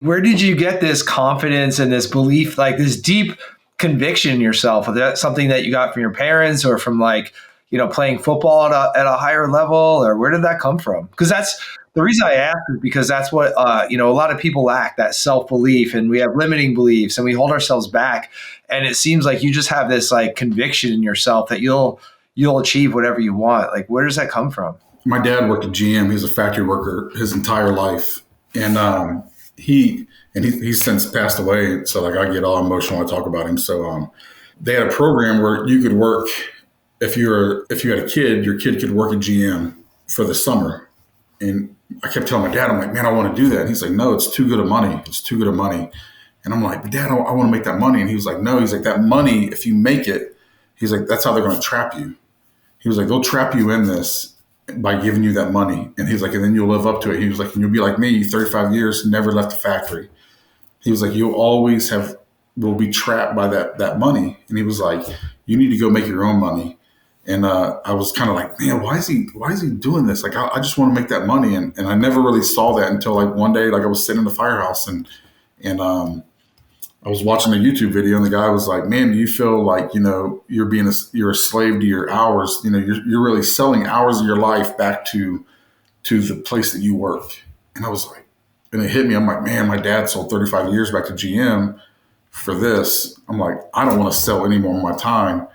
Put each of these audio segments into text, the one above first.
Where did you get this confidence and this belief, like this deep conviction in yourself? Is that something that you got from your parents or from like, playing football at a higher level, or where did that come from? Because that's the reason I ask is because that's what, a lot of people lack, that self-belief, and we have limiting beliefs and we hold ourselves back. And it seems like you just have this like conviction in yourself that you'll achieve whatever you want. Like, where does that come from? My dad worked at GM. He was a factory worker his entire life. And, he's since passed away. So like I get all emotional when I talk about him. So, they had a program where you could work if you had a kid, your kid could work at GM for the summer. And I kept telling my dad, I'm like, man, I want to do that. And he's like, no, it's too good of money. It's too good of money. And I'm like, but Dad, I want to make that money. And he was like, no, he's like, that money, if you make it, he's like, that's how they're going to trap you. He was like, they'll trap you in this by giving you that money. And he's like, and then you'll live up to it. He was like, and you'll be like me, 35 years, never left the factory. He was like, you'll always will be trapped by that money. And he was like, you need to go make your own money. And I was kind of like, man, why is he doing this? Like, I just want to make that money. And I never really saw that until like one day, like I was sitting in the firehouse and I was watching a YouTube video and the guy was like, man, do you feel like, you're a slave to your hours? You're really selling hours of your life back to the place that you work. And I was like, and it hit me. I'm like, man, my dad sold 35 years back to GM for this. I'm like, I don't want to sell any more of my time.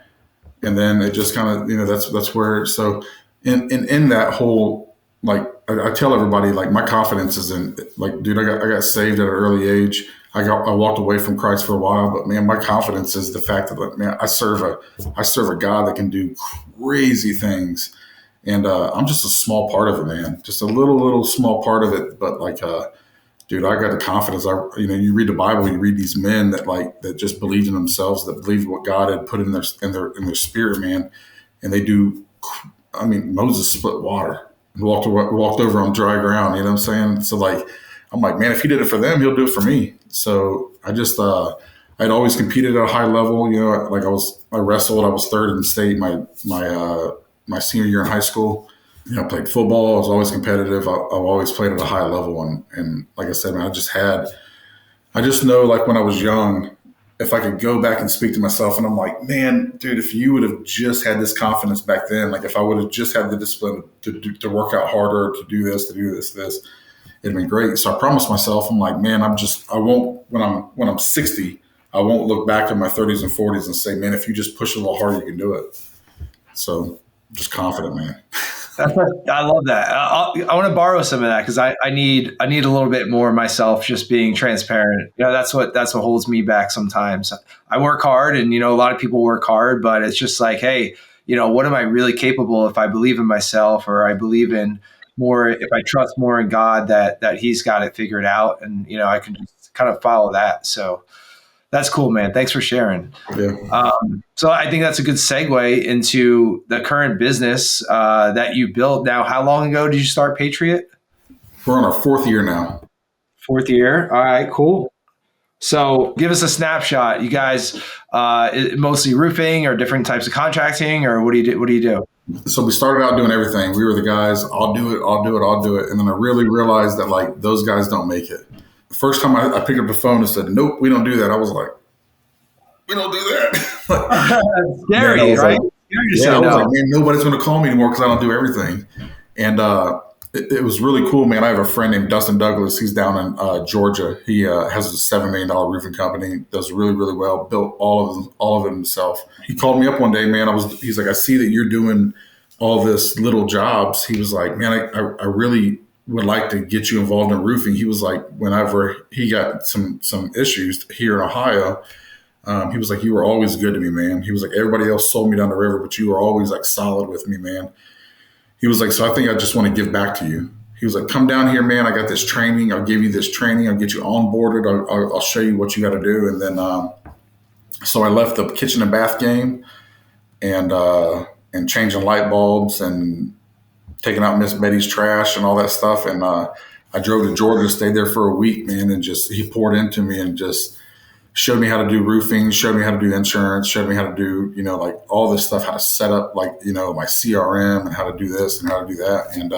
And then it just kind of, that's where, so in that whole, like, I tell everybody, like, my confidence is in, like, dude, I got saved at an early age. I walked away from Christ for a while, but man, my confidence is the fact that, like, man, I serve a God that can do crazy things. And I'm just a small part of it, man, just a little small part of it. But like, dude, I got the confidence. You read the Bible, you read these men that just believed in themselves, that believed what God had put in their spirit, man. And they do. I mean, Moses split water and walked over on dry ground. You know what I'm saying? So like, I'm like, man, if he did it for them, he'll do it for me. So I just, I'd always competed at a high level. Like I wrestled. I was third in the state my senior year in high school. I played football. I was always competitive. I've always played at a high level. And like I said, man, I just know, like, when I was young, if I could go back and speak to myself, and I'm like, man, dude, if you would have just had this confidence back then, like if I would have just had the discipline to work out harder, to do this, it'd been great. So I promised myself, I'm like, man, I won't, when I'm 60, I won't look back at my 30s and 40s and say, man, if you just push a little harder, you can do it. So just confident, man. I love that. I want to borrow some of that because I need a little bit more myself. Just being transparent, that's what holds me back sometimes. I work hard, and a lot of people work hard, but it's just like, hey, what am I really capable if I believe in myself, or I believe in more, if I trust more in God that He's got it figured out, and I can just kind of follow that. So. That's cool, man. Thanks for sharing. Yeah. So I think that's a good segue into the current business that you built. Now, how long ago did you start Patriot? We're on our 4th year now. 4th year. All right, cool. So give us a snapshot. You guys, mostly roofing or different types of contracting, or what do you do? So we started out doing everything. We were the guys, I'll do it. And then I really realized that, like, those guys don't make it. First time I picked up the phone and said, nope, we don't do that. I was like, we don't do that. Scary, right? I was like, man, nobody's going to call me anymore because I don't do everything. And it was really cool, man. I have a friend named Dustin Douglas. He's down in Georgia. He has a $7 million roofing company, does really, really well, built all of it himself. He called me up one day, man. He's like, I see that you're doing all this little jobs. He was like, man, I really would like to get you involved in roofing. He was like, whenever he got some issues here in Ohio, he was like, you were always good to me, man. He was like, everybody else sold me down the river, but you were always like solid with me, man. He was like, so I think I just want to give back to you. He was like, come down here, man. I got this training. I'll give you this training. I'll get you onboarded. I'll show you what you got to do. And then, so I left the kitchen and bath game and changing light bulbs and taking out Miss Betty's trash and all that stuff. And I drove to Georgia, stayed there for a week, man, and just he poured into me and just showed me how to do roofing, showed me how to do insurance, showed me how to do, like all this stuff, how to set up like, my CRM and how to do this and how to do that. And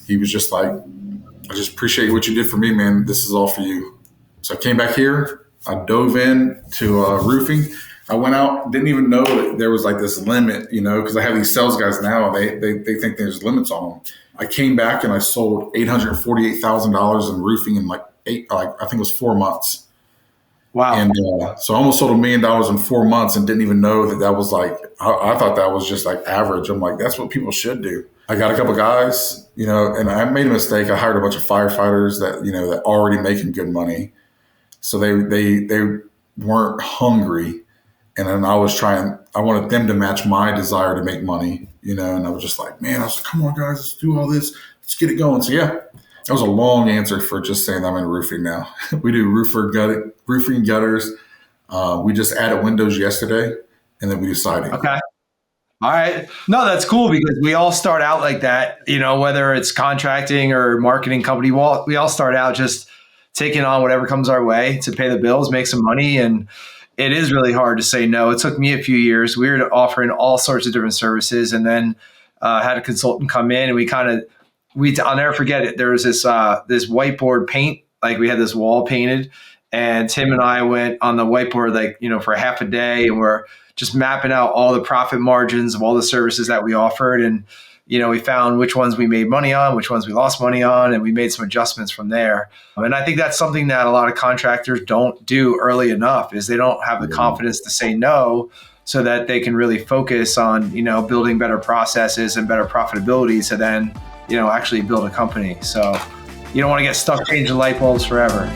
he was just like, I just appreciate what you did for me, man. This is all for you. So I came back here. I dove in to roofing. I went out, didn't even know that there was like this limit, because I have these sales guys now. They think there's limits on them. I came back and I sold $848,000 in roofing in I think it was 4 months. Wow. And so I almost sold $1 million in 4 months and didn't even know that was like, I thought that was just like average. I'm like, that's what people should do. I got a couple guys, and I made a mistake. I hired a bunch of firefighters that, that already making good money. So they weren't hungry. And then I wanted them to match my desire to make money, and I was just like, man, I was like, come on guys, let's do all this. Let's get it going. So yeah, that was a long answer for just saying I'm in roofing now. We do roofing gutters. We just added windows yesterday, and then we do siding. Okay. All right. No, that's cool because we all start out like that, whether it's contracting or marketing company, we all start out just taking on whatever comes our way to pay the bills, make some money. And it is really hard to say no. It took me a few years. We were offering all sorts of different services, and then had a consultant come in, and I'll never forget it. There was this whiteboard paint, like we had this wall painted, and Tim and I went on the whiteboard, for half a day, and we're just mapping out all the profit margins of all the services that we offered. And, we found which ones we made money on, which ones we lost money on, and we made some adjustments from there. And I think that's something that a lot of contractors don't do early enough, is they don't have the confidence to say no, so that they can really focus on, building better processes and better profitability to then, actually build a company. So you don't want to get stuck changing light bulbs forever.